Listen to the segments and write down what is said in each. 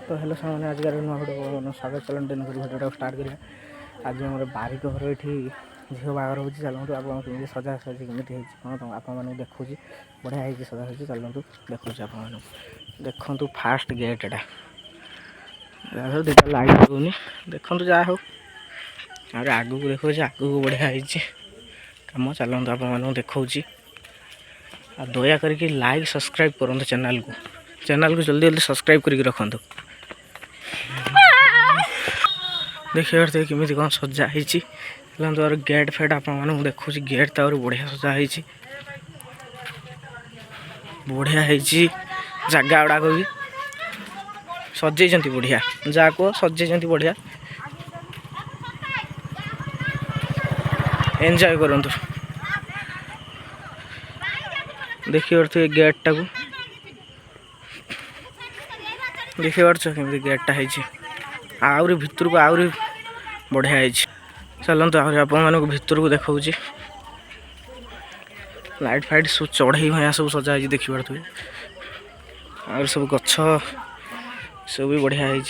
तो हेलो सामने आज नुआ भिडियो स्वागत चलते भिडियो स्टार्ट करें। आज आम बारिक घर ये झील बाहर हो चलतु आप सजा सजी कमी कौन आप देखा बढ़िया है सजा सजी चलतु देखा आप देखु फास्ट गेट एटा दुटा लाइट लगुनि देखु जहाँ हो आगू को देखा आगू को बढ़िया है कम चलतु आप देखा दया करके लाइक सब्सक्राइब करूँ चैनल को जल्दी जल्दी सब्सक्राइब करके रखु। देखिए केमी कौन सजा है गेट फेट आप देखा गेट तो बढ़िया सजा है बढ़िया है जगह गुड़ाक भी सजे बढ़िया जहाँ को सजे बढ़िया एंजॉय करूँ। देखिए गेट टाक देखिए कमी गेटा है आहरी भितर को आहरी बढ़िया है चलते आप भितर को देखा लाइट फाइट सब चढ़ई भाया सब सजा है देखी पारे और सब गछ सब भी बढ़िया है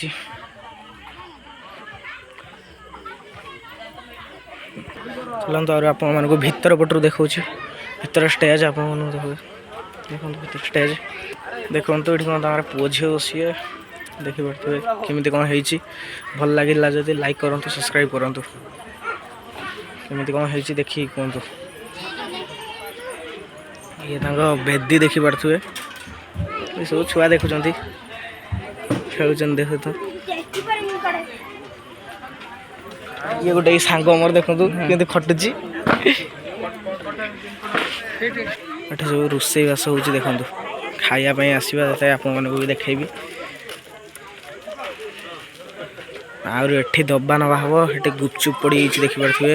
चलते आप भीतर पटर देखा भीतर स्टेज आप देखो भीतर स्टेज देखो ये कौन पुओ झील बसिए देखी पारे केमी कौन है भल लगे जब लाइक करूँ सब्सक्राइब करूँ केमी कौन है देखिए कहतु ये बेदी देखी पारे ये सब छुआ देखुं खेल देख तो ये गोटे सांग मोर देखु कि खटुची ये सब रोसई बास हो देखु खायापी आसवा आप भी देखी आउर एठी दबा नवा हम ये गुपचुप पड़ी देखी पारे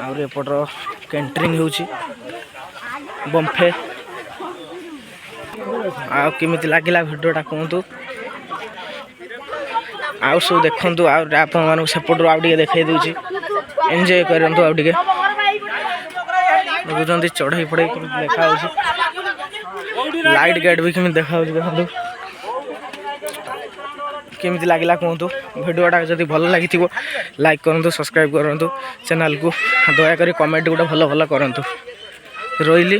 आउर एपटर कैंटरिंग हो बम्फे आमी लगे भिडियोटा कहतु आउ सब देखु आप सेपटर आउ देखे दूसरी एंजॉय करूँ आउ देखुं चढ़ई फड़ई कमी देखा लाइट गेट भी कमी देखा देखु केमी लगे कहतु भिडियोटा जब भल लगी लाइक करूँ सब्सक्राइब करूँ चैनल को दया करी कमेंट गोटे भल भल करूँ रही।